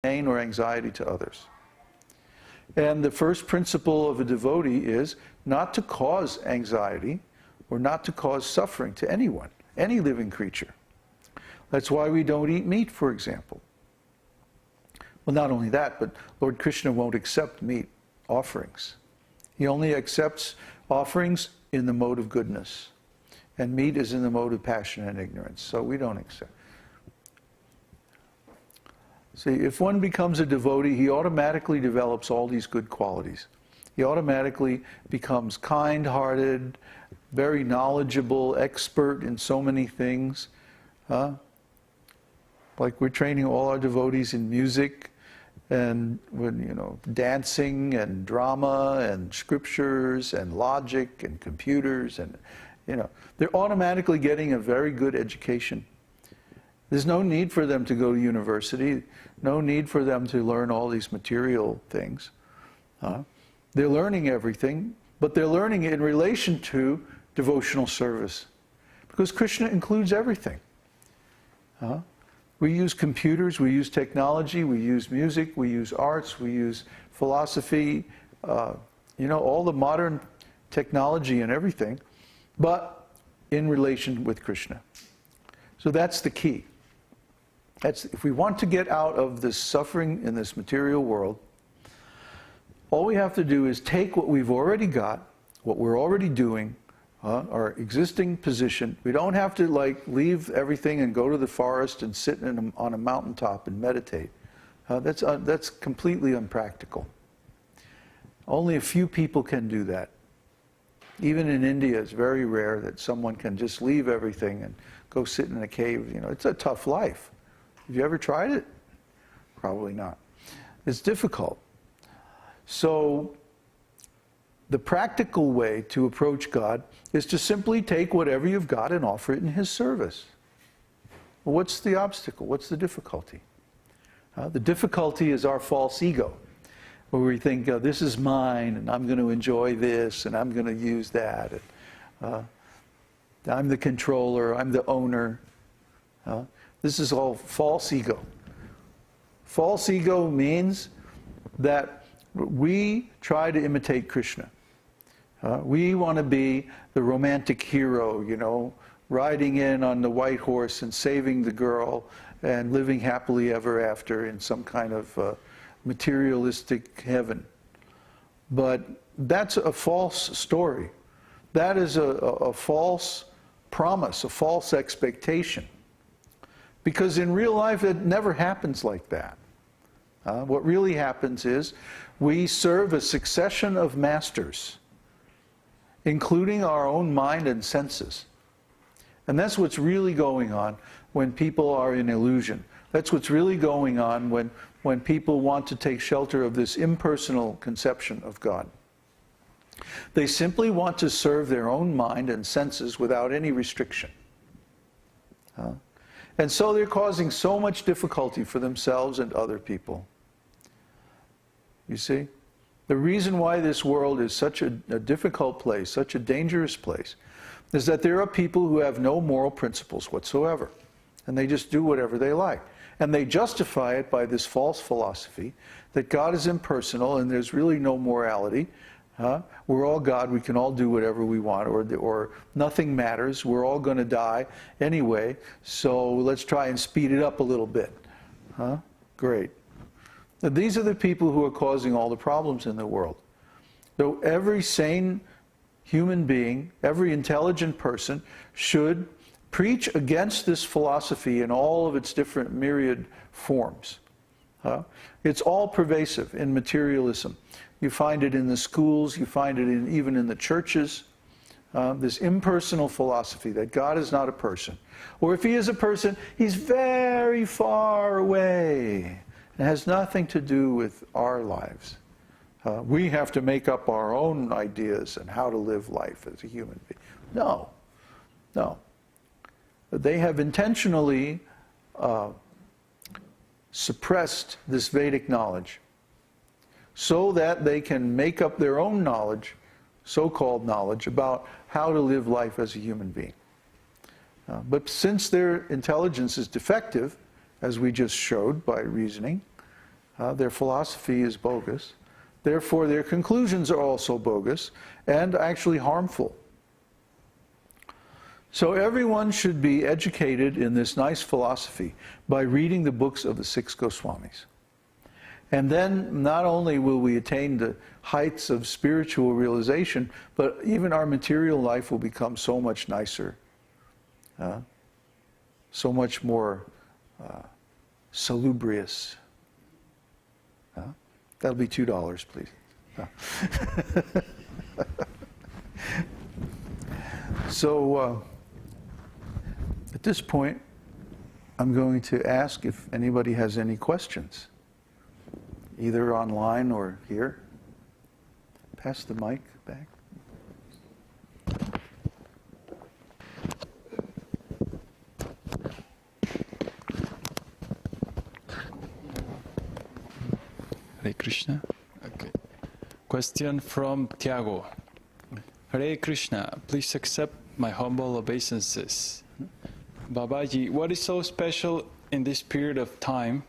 pain or anxiety to others. And the first principle of a devotee is not to cause anxiety or not to cause suffering to anyone, any living creature. That's why we don't eat meat, for example. Well, not only that, but Lord Krishna won't accept meat offerings. He only accepts offerings in the mode of goodness. And meat is in the mode of passion and ignorance, so we don't accept. See, if one becomes a devotee, he automatically develops all these good qualities. He automatically becomes kind-hearted, very knowledgeable, expert in so many things. Like we're training all our devotees in music and dancing and drama and scriptures and logic and computers, and they're automatically getting a very good education. There's no need for them to go to university, no need for them to learn all these material things. They're learning everything, but they're learning it in relation to devotional service, because Krishna includes everything. We use computers, we use technology, we use music, we use arts, we use philosophy, all the modern technology and everything, but in relation with Krishna. So that's the key. If we want to get out of this suffering in this material world, all we have to do is take what we've already got, what we're already doing, our existing position. We don't have to leave everything and go to the forest and sit on a mountaintop and meditate. That's completely unpractical. Only a few people can do that. Even in India, it's very rare that someone can just leave everything and go sit in a cave. It's a tough life. Have you ever tried it? Probably not. It's difficult. So the practical way to approach God is to simply take whatever you've got and offer it in His service. Well, what's the obstacle? What's the difficulty? The difficulty is our false ego, where we think, this is mine, and I'm going to enjoy this, and I'm going to use that. And, I'm the controller, I'm the owner. This is all false ego. False ego means that we try to imitate Krishna. We want to be the romantic hero, riding in on the white horse and saving the girl and living happily ever after in some kind of materialistic heaven. But that's a false story. That is a false promise, a false expectation. Because in real life, it never happens like that. What really happens is we serve a succession of masters, including our own mind and senses. And that's what's really going on when people are in illusion. That's what's really going on when people want to take shelter of this impersonal conception of God. They simply want to serve their own mind and senses without any restriction. And so they're causing so much difficulty for themselves and other people. You see? The reason why this world is such a difficult place, such a dangerous place, is that there are people who have no moral principles whatsoever. And they just do whatever they like. And they justify it by this false philosophy that God is impersonal and there's really no morality. We're all God, we can all do whatever we want, or nothing matters, we're all going to die anyway, so let's try and speed it up a little bit. Great. Now, these are the people who are causing all the problems in the world. So every sane human being, every intelligent person should preach against this philosophy in all of its different myriad forms. It's all pervasive in materialism. You find it in the schools, you find it even in the churches. This impersonal philosophy that God is not a person. Or if He is a person, He's very far away. It has nothing to do with our lives. We have to make up our own ideas and how to live life as a human being. No, no. They have intentionally suppressed this Vedic knowledge so that they can make up their own knowledge, so-called knowledge, about how to live life as a human being. But since their intelligence is defective, as we just showed by reasoning, Their philosophy is bogus. Therefore, their conclusions are also bogus and actually harmful. So everyone should be educated in this nice philosophy by reading the books of the 6 Goswamis. And then not only will we attain the heights of spiritual realization, but even our material life will become so much nicer, so much more salubrious. That'll be $2, please. So at this point, I'm going to ask if anybody has any questions, either online or here. Pass the mic back. Hare Krishna. Okay. Question from Tiago. Hare Krishna, please accept my humble obeisances. Babaji, what is so special in this period of time,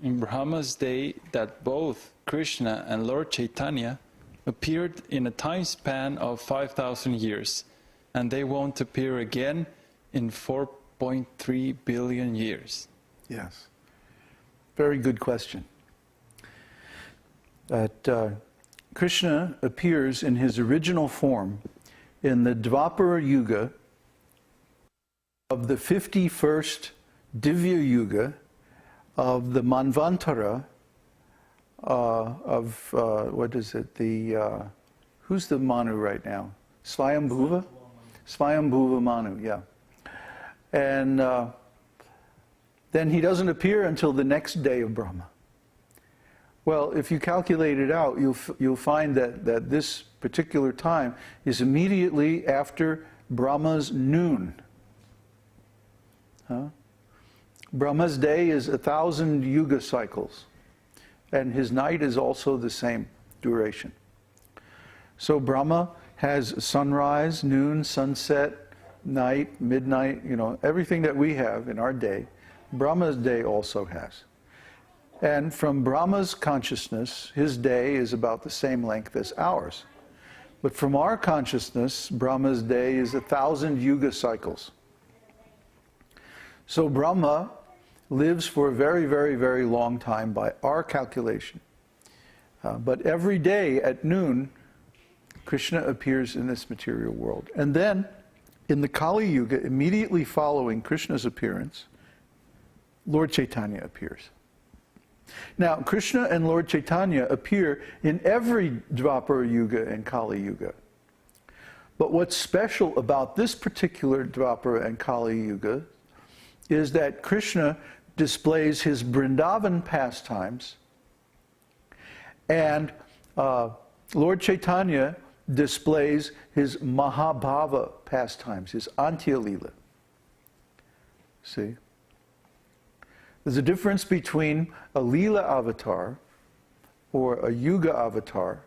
in Brahma's day, that both Krishna and Lord Chaitanya appeared in a time span of 5,000 years, and they won't appear again in 4.3 billion years? Yes. Very good question. That Krishna appears in his original form in the Dvapara Yuga of the 51st Divya Yuga of the Manvantara of, what is it, who's the Manu right now? Svayambhuva? Svayambhuva Manu, yeah. And then he doesn't appear until the next day of Brahma. Well, if you calculate it out, you'll find that this particular time is immediately after Brahma's noon. Brahma's day is 1,000 yuga cycles, and his night is also the same duration. So Brahma has sunrise, noon, sunset, night, midnight, everything that we have in our day, Brahma's day also has. And from Brahma's consciousness, his day is about the same length as ours. But from our consciousness, Brahma's day is 1,000 yuga cycles. So Brahma lives for a very, very, very long time by our calculation. But every day at noon, Krishna appears in this material world. And then, in the Kali Yuga, immediately following Krishna's appearance, Lord Chaitanya appears. Now, Krishna and Lord Chaitanya appear in every Dvapara Yuga and Kali Yuga. But what's special about this particular Dvapara and Kali Yuga is that Krishna displays his Vrindavan pastimes, and Lord Chaitanya displays his Mahabhava pastimes, his Antya Lila. See? There's a difference between a Leela avatar or a Yuga avatar.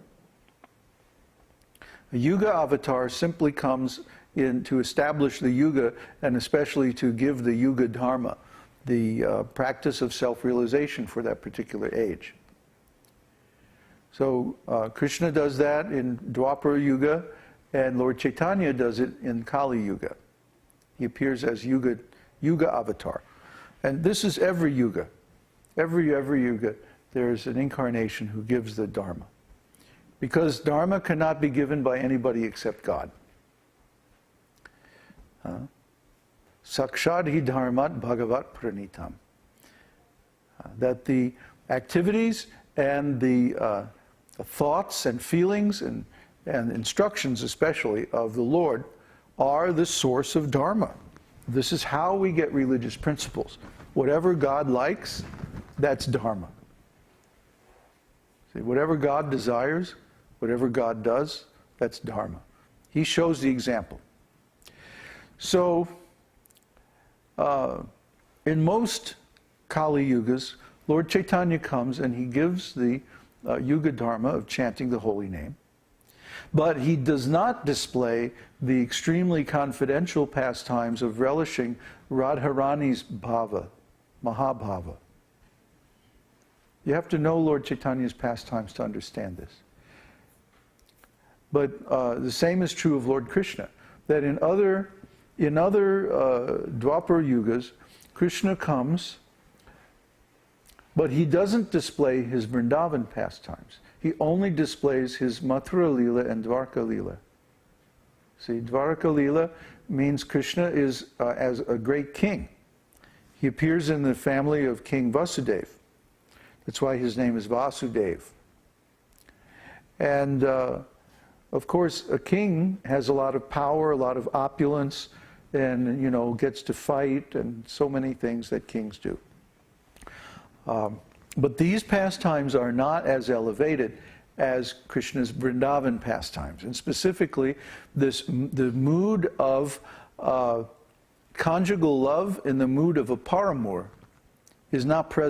A Yuga avatar simply comes in to establish the Yuga, and especially to give the Yuga Dharma, the practice of self-realization for that particular age. So Krishna does that in Dwapara Yuga, and Lord Chaitanya does it in Kali Yuga. He appears as Yuga avatar. And this is every Yuga. Every Yuga, there's an incarnation who gives the Dharma. Because Dharma cannot be given by anybody except God. Sakshadhi dharmat bhagavat pranitam. That the activities and the thoughts and feelings and instructions especially of the Lord are the source of Dharma. This is how we get religious principles. Whatever God likes, that's Dharma. See, whatever God desires, whatever God does, that's Dharma. He shows the example. So, in most Kali Yugas, Lord Chaitanya comes and he gives the Yuga Dharma of chanting the holy name. But he does not display the extremely confidential pastimes of relishing Radharani's bhava, Mahabhava. You have to know Lord Chaitanya's pastimes to understand this. But the same is true of Lord Krishna, that in other Dwapara Yugas, Krishna comes, but he doesn't display his Vrindavan pastimes. He only displays his Mathura Leela and Dwarka Leela. See, Dwarka Leela means Krishna is as a great king. He appears in the family of King Vasudeva. That's why his name is Vasudeva. And of course, a king has a lot of power, a lot of opulence, and gets to fight, and so many things that kings do. But these pastimes are not as elevated as Krishna's Vrindavan pastimes, and specifically the mood of conjugal love in the mood of a paramour is not present